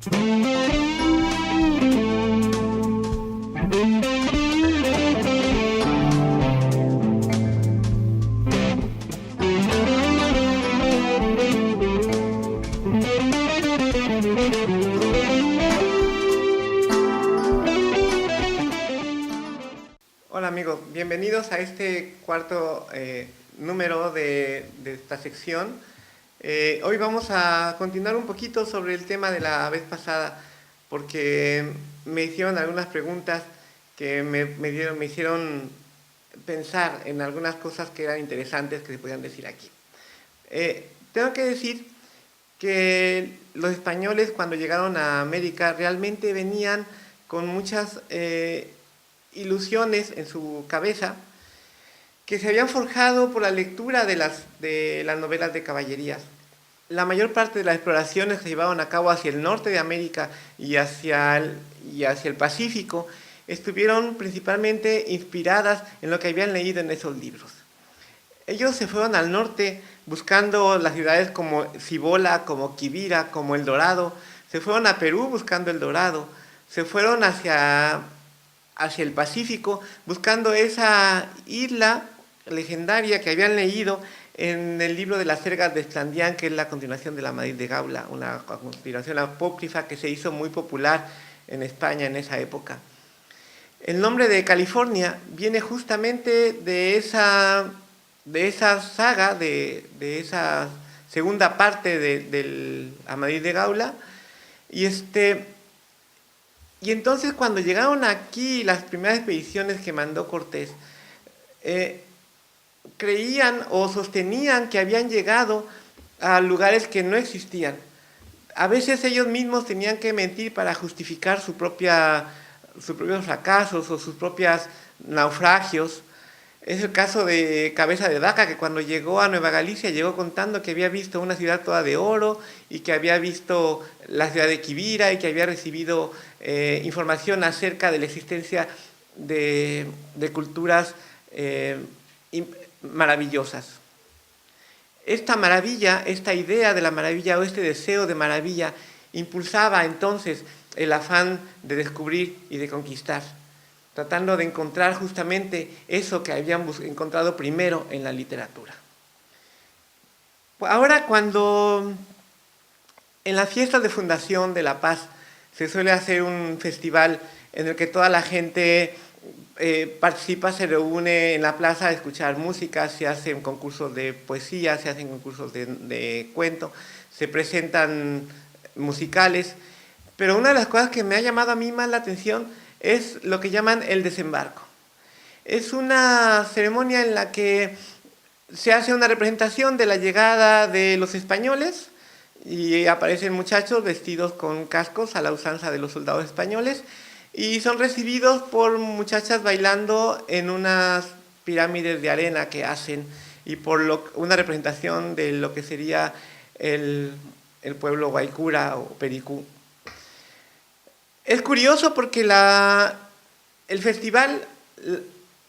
Hola amigos, bienvenidos a este cuarto número de esta sección. Hoy vamos a continuar un poquito sobre el tema de la vez pasada, porque me hicieron algunas preguntas que me hicieron pensar en algunas cosas que eran interesantes que se podían decir aquí. Tengo que decir que los españoles, cuando llegaron a América, realmente venían con muchas ilusiones en su cabeza que se habían forjado por la lectura de las novelas de caballerías. La mayor parte de las exploraciones que se llevaban a cabo hacia el norte de América y hacia el Pacífico estuvieron principalmente inspiradas en lo que habían leído en esos libros. Ellos se fueron al norte buscando las ciudades como Cibola, como Quivira, como El Dorado. Se fueron a Perú buscando El Dorado. Se fueron hacia el Pacífico buscando esa isla legendaria que habían leído en el libro de las Sergas de Estlandián, que es la continuación de la Madrid de Gaula, una continuación apócrifa que se hizo muy popular en España en esa época. El nombre de California viene justamente de esa saga, de esa segunda parte de la Madrid de Gaula, y entonces cuando llegaron aquí las primeras expediciones que mandó Cortés, creían o sostenían que habían llegado a lugares que no existían. A veces ellos mismos tenían que mentir para justificar sus propios fracasos o sus propios naufragios. Es el caso de Cabeza de Vaca, que cuando llegó a Nueva Galicia llegó contando que había visto una ciudad toda de oro y que había visto la ciudad de Quivira y que había recibido información acerca de la existencia de culturas maravillosas. Esta maravilla, esta idea de la maravilla o este deseo de maravilla impulsaba entonces el afán de descubrir y de conquistar, tratando de encontrar justamente eso que habían encontrado primero en la literatura. Ahora, cuando en las fiestas de fundación de La Paz se suele hacer un festival en el que toda la gente participa, se reúne en la plaza a escuchar música, se hacen concursos de poesía, se hacen concursos de cuento, se presentan musicales, pero una de las cosas que me ha llamado a mí más la atención es lo que llaman el desembarco. Es una ceremonia en la que se hace una representación de la llegada de los españoles y aparecen muchachos vestidos con cascos a la usanza de los soldados españoles y son recibidos por muchachas bailando en unas pirámides de arena que hacen y por una representación de lo que sería el pueblo Guaycura o Pericú. Es curioso porque el festival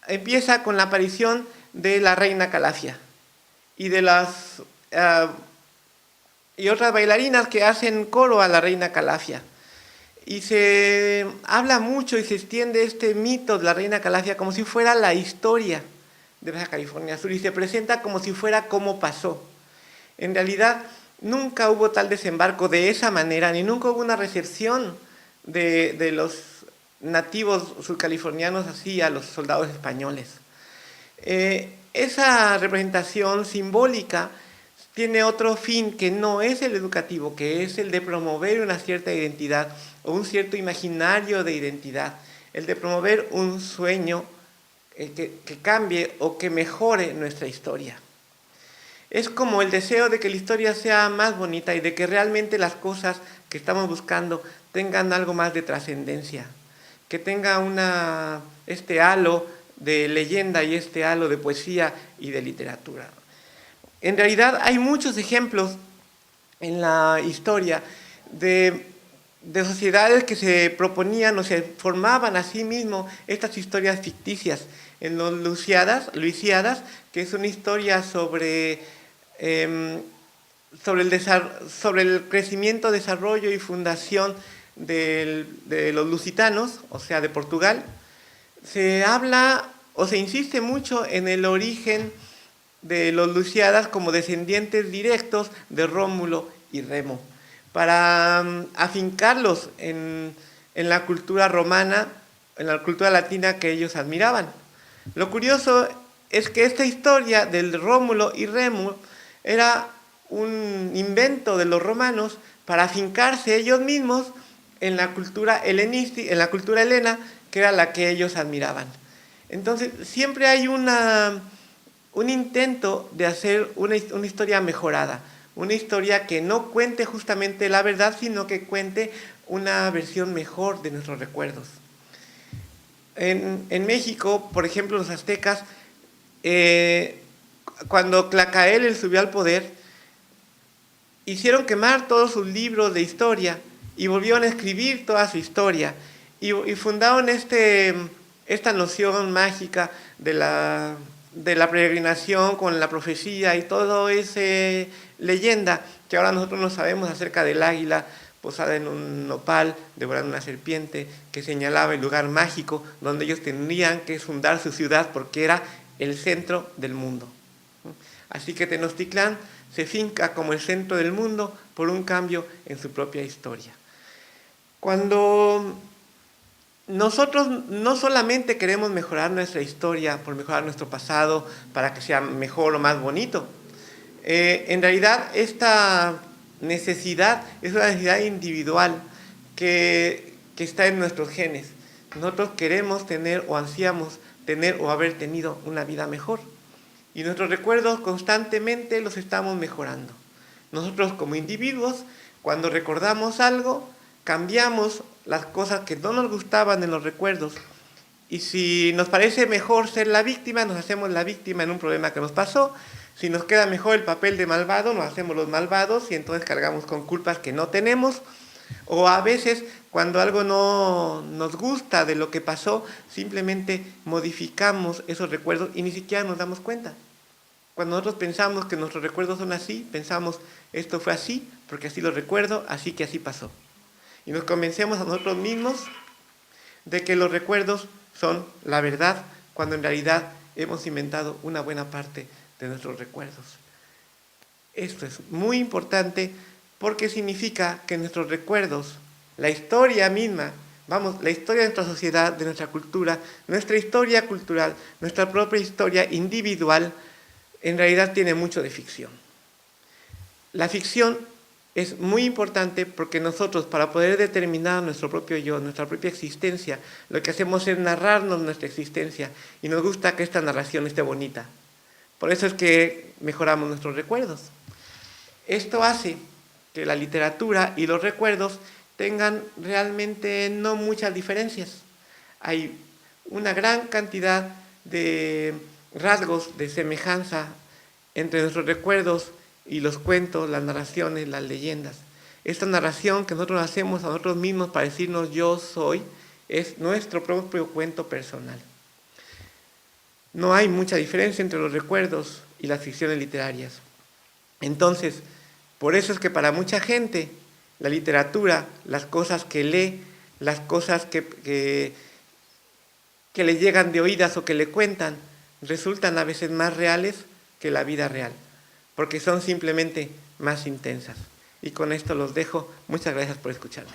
empieza con la aparición de la reina Calafia y de y otras bailarinas que hacen coro a la reina Calafia. Y se habla mucho y se extiende este mito de la reina Calafia como si fuera la historia de Baja California Sur y se presenta como si fuera cómo pasó. En realidad nunca hubo tal desembarco de esa manera, ni nunca hubo una recepción de los nativos surcalifornianos así a los soldados españoles. Esa representación simbólica tiene otro fin que no es el educativo, que es el de promover una cierta identidad o un cierto imaginario de identidad, el de promover un sueño que cambie o que mejore nuestra historia. Es como el deseo de que la historia sea más bonita y de que realmente las cosas que estamos buscando tengan algo más de trascendencia, que tenga este halo de leyenda y este halo de poesía y de literatura. En realidad hay muchos ejemplos en la historia de sociedades que se proponían o se formaban a sí mismos estas historias ficticias. En los Luisiadas, que es una historia sobre sobre el crecimiento, desarrollo y fundación de los lusitanos, o sea, de Portugal. Se habla o se insiste mucho en el origen de los lusíadas como descendientes directos de Rómulo y Remo, para afincarlos en la cultura romana, en la cultura latina que ellos admiraban. Lo curioso es que esta historia del Rómulo y Remo era un invento de los romanos para afincarse ellos mismos en la cultura helenística, en la cultura helena, que era la que ellos admiraban. Entonces, siempre hay un intento de hacer una historia mejorada, una historia que no cuente justamente la verdad, sino que cuente una versión mejor de nuestros recuerdos. En México, por ejemplo, los aztecas, cuando Tlacael subió al poder, hicieron quemar todos sus libros de historia y volvieron a escribir toda su historia y fundaron esta noción mágica de la peregrinación con la profecía y todo esa leyenda que ahora nosotros no sabemos acerca del águila posada en un nopal, devorando una serpiente, que señalaba el lugar mágico donde ellos tendrían que fundar su ciudad porque era el centro del mundo. Así que Tenochtitlán se finca como el centro del mundo por un cambio en su propia historia. Cuando nosotros no solamente queremos mejorar nuestra historia por mejorar nuestro pasado para que sea mejor o más bonito, en realidad esta necesidad es una necesidad individual que está en nuestros genes. Nosotros queremos tener o ansiamos tener o haber tenido una vida mejor. Y nuestros recuerdos constantemente los estamos mejorando. Nosotros como individuos, cuando recordamos algo, cambiamos las cosas que no nos gustaban en los recuerdos. Y si nos parece mejor ser la víctima, nos hacemos la víctima en un problema que nos pasó. Si nos queda mejor el papel de malvado, nos hacemos los malvados y entonces cargamos con culpas que no tenemos. O a veces, cuando algo no nos gusta de lo que pasó, simplemente modificamos esos recuerdos y ni siquiera nos damos cuenta. Cuando nosotros pensamos que nuestros recuerdos son así, pensamos, esto fue así, porque así lo recuerdo, así que así pasó. Y nos convencemos a nosotros mismos de que los recuerdos son la verdad, cuando en realidad hemos inventado una buena parte de nuestros recuerdos. Esto es muy importante porque significa que nuestros recuerdos, la historia misma, la historia de nuestra sociedad, de nuestra cultura, nuestra historia cultural, nuestra propia historia individual, en realidad tiene mucho de ficción. La ficción es muy importante porque nosotros, para poder determinar nuestro propio yo, nuestra propia existencia, lo que hacemos es narrarnos nuestra existencia y nos gusta que esta narración esté bonita. Por eso es que mejoramos nuestros recuerdos. Esto hace que la literatura y los recuerdos tengan realmente no muchas diferencias. Hay una gran cantidad de rasgos de semejanza entre nuestros recuerdos y los cuentos, las narraciones, las leyendas. Esta narración que nosotros hacemos a nosotros mismos para decirnos yo soy, es nuestro propio cuento personal. No hay mucha diferencia entre los recuerdos y las ficciones literarias. Entonces, por eso es que para mucha gente, la literatura, las cosas que lee, las cosas que le llegan de oídas o que le cuentan, resultan a veces más reales que la vida real, porque son simplemente más intensas. Y con esto los dejo. Muchas gracias por escucharme.